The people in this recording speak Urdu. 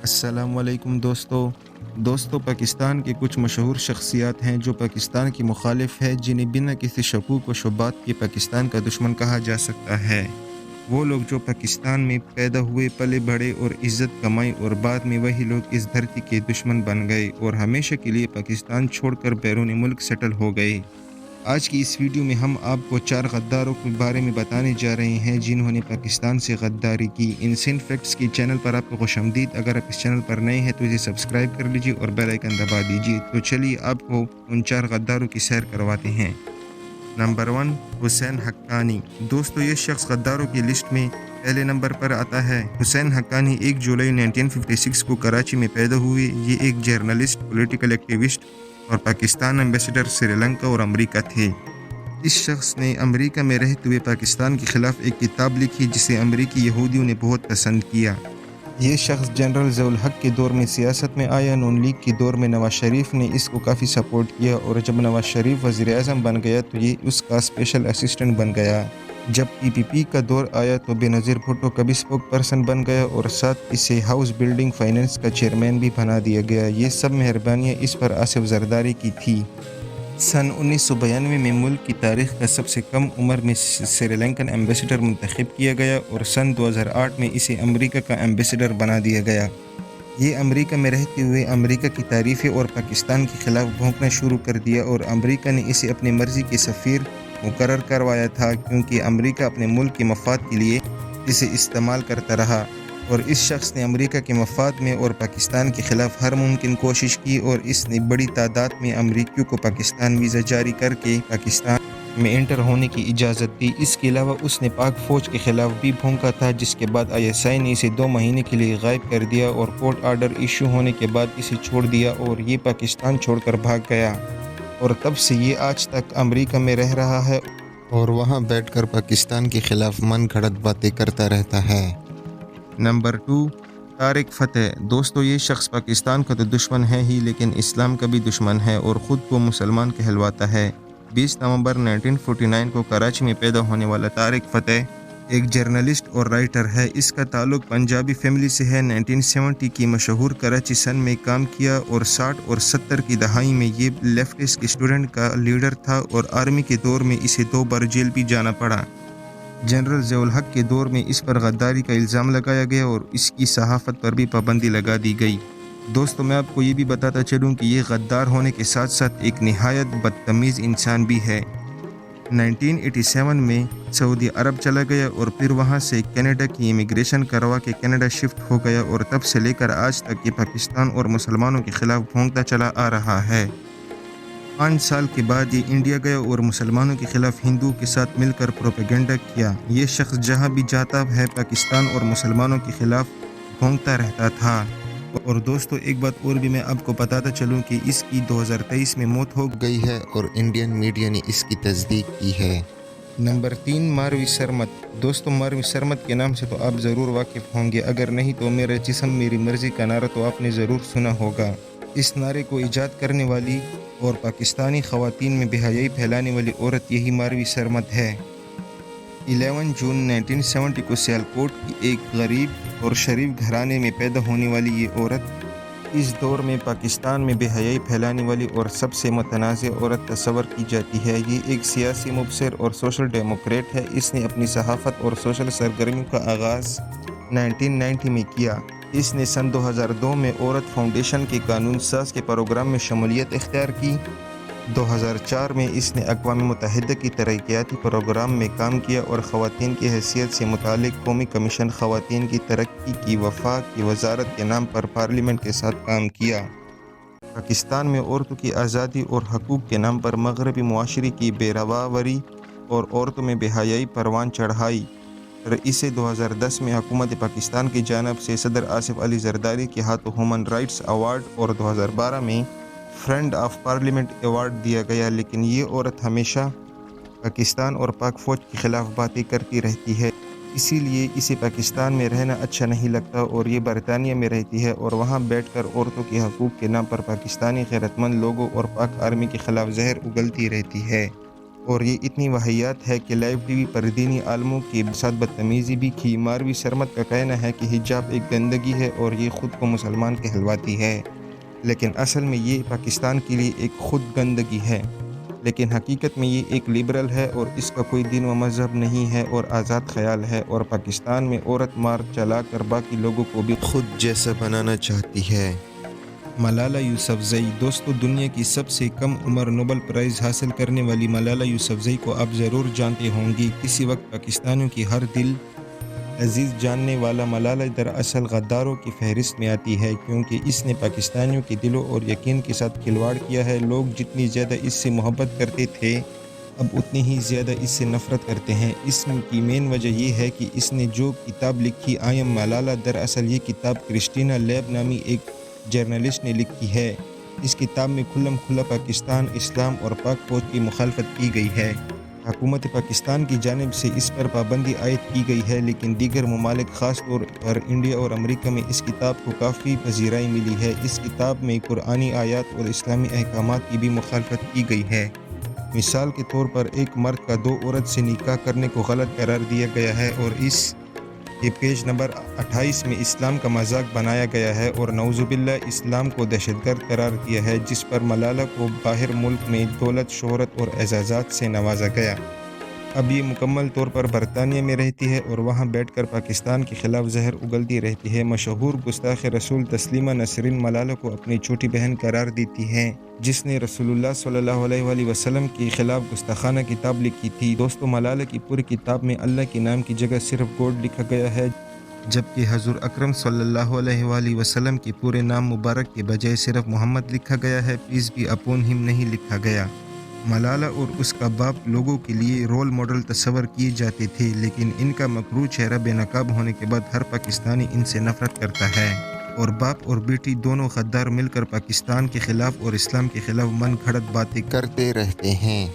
السلام علیکم دوستو پاکستان کے کچھ مشہور شخصیات ہیں جو پاکستان کی مخالف ہے، جنہیں بنا کسی شکوک و شبہات کے پاکستان کا دشمن کہا جا سکتا ہے۔ وہ لوگ جو پاکستان میں پیدا ہوئے، پلے بڑھے اور عزت کمائی، اور بعد میں وہی لوگ اس دھرتی کے دشمن بن گئے اور ہمیشہ کے لیے پاکستان چھوڑ کر بیرون ملک سیٹل ہو گئے۔ آج کی اس ویڈیو میں ہم آپ کو 4 غداروں کے بارے میں بتانے جا رہے ہیں جنہوں نے پاکستان سے غداری کی۔ انسین فیکٹس کی چینل پر آپ کو خوش آمدید۔ اگر آپ اس چینل پر نئے ہیں تو اسے سبسکرائب کر لیجیے اور بیل آئیکن دبا دیجیے۔ تو چلیے آپ کو ان 4 غداروں کی سیر کرواتے ہیں۔ نمبر 1، حسین حقانی۔ دوستو، یہ شخص غداروں کی لسٹ میں پہلے نمبر پر آتا ہے۔ حسین حقانی 1 جولائی 1956 کو کراچی میں پیدا ہوئے۔ یہ ایک جرنلسٹ، پولیٹیکل ایکٹیوسٹ اور پاکستان ایمبیسڈر سری لنکا اور امریکہ تھے۔ اس شخص نے امریکہ میں رہتے ہوئے پاکستان کے خلاف ایک کتاب لکھی جسے امریکی یہودیوں نے بہت پسند کیا۔ یہ شخص جنرل ضیاء الحق کے دور میں سیاست میں آیا۔ نون لیگ کے دور میں نواز شریف نے اس کو کافی سپورٹ کیا، اور جب نواز شریف وزیر اعظم بن گیا تو یہ اس کا اسپیشل اسسٹنٹ بن گیا۔ جب PPP کا دور آیا تو بینظیر بھٹو کا بھی اسپوک پرسن بن گیا، اور ساتھ اسے ہاؤس بلڈنگ فائنینس کا چیئرمین بھی بنا دیا گیا۔ یہ سب مہربانیاں اس پر آصف زرداری کی تھی۔ سن 1992 میں ملک کی تاریخ کا سب سے کم عمر میں سری لنکن ایمبیسڈر منتخب کیا گیا، اور سن 2008 میں اسے امریکہ کا ایمبیسڈر بنا دیا گیا۔ یہ امریکہ میں رہتے ہوئے امریکہ کی تعریفیں اور پاکستان کے خلاف بھونکنا شروع کر دیا، اور امریکہ نے اسے اپنی مرضی کے سفیر مقرر کروایا تھا، کیونکہ امریکہ اپنے ملک کے مفاد کے لیے اسے استعمال کرتا رہا۔ اور اس شخص نے امریکہ کے مفاد میں اور پاکستان کے خلاف ہر ممکن کوشش کی، اور اس نے بڑی تعداد میں امریکیوں کو پاکستان ویزا جاری کر کے پاکستان میں انٹر ہونے کی اجازت دی۔ اس کے علاوہ اس نے پاک فوج کے خلاف بھی بھونکا تھا، جس کے بعد ISI نے اسے 2 مہینے کے لیے غائب کر دیا، اور کورٹ آرڈر ایشو ہونے کے بعد اسے چھوڑ دیا، اور یہ پاکستان چھوڑ کر بھاگ گیا۔ اور تب سے یہ آج تک امریکہ میں رہ رہا ہے اور وہاں بیٹھ کر پاکستان کے خلاف من گھڑت باتیں کرتا رہتا ہے۔ نمبر 2، طارق فتح۔ دوستو، یہ شخص پاکستان کا تو دشمن ہے ہی، لیکن اسلام کا بھی دشمن ہے اور خود کو مسلمان کہلواتا ہے۔ 20 نومبر 1949 کو کراچی میں پیدا ہونے والا طارق فتح ایک جرنلسٹ اور رائٹر ہے۔ اس کا تعلق پنجابی فیملی سے ہے۔ 1970 کی مشہور کراچی سن میں کام کیا، اور 60 اور 70 کی دہائی میں یہ لیفٹسٹ اسٹوڈنٹ کا لیڈر تھا، اور آرمی کے دور میں اسے 2 بار جیل بھی جانا پڑا۔ جنرل ضیاء الحق کے دور میں اس پر غداری کا الزام لگایا گیا، اور اس کی صحافت پر بھی پابندی لگا دی گئی۔ دوستو، میں آپ کو یہ بھی بتاتا چلوں کہ یہ غدار ہونے کے ساتھ ساتھ ایک نہایت بدتمیز انسان بھی ہے۔ 1987 میں سعودی عرب چلا گیا، اور پھر وہاں سے کینیڈا کی امیگریشن کروا کے کینیڈا شفٹ ہو گیا، اور تب سے لے کر آج تک یہ پاکستان اور مسلمانوں کے خلاف بھونکتا چلا آ رہا ہے۔ 5 سال کے بعد یہ انڈیا گیا اور مسلمانوں کے خلاف ہندوؤں کے ساتھ مل کر پروپیگنڈا کیا۔ یہ شخص جہاں بھی جاتا ہے پاکستان اور مسلمانوں کے خلاف بھونکتا رہتا تھا۔ اور دوستو، ایک بات اور بھی میں آپ کو بتاتا چلوں کہ اس کی 2023 میں موت ہو گئی ہے، اور انڈین میڈیا نے اس کی تصدیق کی ہے۔ نمبر 3، ماروی سرمت۔ دوستو، ماروی سرمت کے نام سے تو آپ ضرور واقف ہوں گے، اگر نہیں تو میرا جسم میری مرضی کا نعرہ تو آپ نے ضرور سنا ہوگا۔ اس نعرے کو ایجاد کرنے والی اور پاکستانی خواتین میں بے حیائی پھیلانے والی عورت یہی ماروی سرمت ہے۔ 11 جون 1970 کو سیالکوٹ کی ایک غریب اور شریف گھرانے میں پیدا ہونے والی یہ عورت اس دور میں پاکستان میں بے حیائی پھیلانے والی اور سب سے متنازع عورت تصور کی جاتی ہے۔ یہ ایک سیاسی مبصر اور سوشل ڈیموکریٹ ہے۔ اس نے اپنی صحافت اور سوشل سرگرمیوں کا آغاز 1990 میں کیا۔ اس نے سن 2002 میں عورت فاؤنڈیشن کے قانون ساز کے پروگرام میں شمولیت اختیار کی۔ 2004 میں اس نے اقوام متحدہ کی ترقیاتی پروگرام میں کام کیا، اور خواتین کی حیثیت سے متعلق قومی کمیشن خواتین کی ترقی کی وفاق کی وزارت کے نام پر پارلیمنٹ کے ساتھ کام کیا۔ پاکستان میں عورتوں کی آزادی اور حقوق کے نام پر مغربی معاشرے کی بے رواداری اور عورتوں میں بے حیائی پروان چڑھائی۔ اسے 2010 میں حکومت پاکستان کی جانب سے صدر آصف علی زرداری کے ہاتھوں ہیومن رائٹس ایوارڈ اور 2012 میں فرینڈ آف پارلیمنٹ ایوارڈ دیا گیا، لیکن یہ عورت ہمیشہ پاکستان اور پاک فوج کے خلاف باتیں کرتی رہتی ہے، اسی لیے اسے پاکستان میں رہنا اچھا نہیں لگتا، اور یہ برطانیہ میں رہتی ہے اور وہاں بیٹھ کر عورتوں کے حقوق کے نام پر پاکستانی غیرت مند لوگوں اور پاک آرمی کے خلاف زہر اگلتی رہتی ہے۔ اور یہ اتنی واحیات ہے کہ لائیو ٹی وی پر دینی عالموں کے ساتھ بدتمیزی بھی کی۔ ماروی سرمد کا کہنا ہے کہ حجاب ایک گندگی ہے اور یہ خود کو مسلمان کہلواتی ہے، لیکن اصل میں یہ پاکستان کے لیے ایک خود گندگی ہے، لیکن حقیقت میں یہ ایک لبرل ہے اور اس کا کوئی دین و مذہب نہیں ہے اور آزاد خیال ہے، اور پاکستان میں عورت مار چلا کر باقی لوگوں کو بھی خود جیسا بنانا چاہتی ہے۔ ملالہ یوسفزئی۔ دوستو، دنیا کی سب سے کم عمر نوبل پرائز حاصل کرنے والی ملالہ یوسفزئی کو آپ ضرور جانتے ہوں گی۔ کسی وقت پاکستانیوں کی ہر دل عزیز جاننے والا ملالہ دراصل غداروں کی فہرست میں آتی ہے، کیونکہ اس نے پاکستانیوں کے دلوں اور یقین کے ساتھ کھلواڑ کیا ہے۔ لوگ جتنی زیادہ اس سے محبت کرتے تھے، اب اتنی ہی زیادہ اس سے نفرت کرتے ہیں۔ اس کی مین وجہ یہ ہے کہ اس نے جو کتاب لکھی، آئی ایم ملالہ، دراصل یہ کتاب کرسٹینا لیب نامی ایک جرنلسٹ نے لکھی ہے۔ اس کتاب میں کھلم کھلا پاکستان، اسلام اور پاک فوج کی مخالفت کی گئی ہے۔ حکومت پاکستان کی جانب سے اس پر پابندی عائد کی گئی ہے، لیکن دیگر ممالک خاص طور پر انڈیا اور امریکہ میں اس کتاب کو کافی پذیرائی ملی ہے۔ اس کتاب میں قرآنی آیات اور اسلامی احکامات کی بھی مخالفت کی گئی ہے۔ مثال کے طور پر ایک مرد کا دو عورت سے نکاح کرنے کو غلط قرار دیا گیا ہے، اور اس کے پیج نمبر 28 میں اسلام کا مذاق بنایا گیا ہے اور نعوذ باللہ اسلام کو دہشت گرد قرار دیا ہے، جس پر ملالہ کو باہر ملک میں دولت، شہرت اور اعزازات سے نوازا گیا۔ اب یہ مکمل طور پر برطانیہ میں رہتی ہے اور وہاں بیٹھ کر پاکستان کے خلاف زہر اگلتی رہتی ہے۔ مشہور گستاخ رسول تسلیمہ نسرین ملالہ کو اپنی چھوٹی بہن قرار دیتی ہیں، جس نے رسول اللہ صلی اللہ علیہ وآلہ وسلم کے خلاف گستاخانہ کتاب لکھی تھی۔ دوستو، ملالہ کی پوری کتاب میں اللہ کے نام کی جگہ صرف گوڈ لکھا گیا ہے، جبکہ حضور اکرم صلی اللہ علیہ وآلہ وسلم کے پورے نام مبارک کے بجائے صرف محمد لکھا گیا ہے، پیس بھی اپون ہم نہیں لکھا گیا۔ ملالہ اور اس کا باپ لوگوں کے لیے رول ماڈل تصور کیے جاتے تھے، لیکن ان کا مکروہ چہرہ بے نقاب ہونے کے بعد ہر پاکستانی ان سے نفرت کرتا ہے، اور باپ اور بیٹی دونوں غدار مل کر پاکستان کے خلاف اور اسلام کے خلاف من گھڑت باتیں کرتے رہتے ہیں۔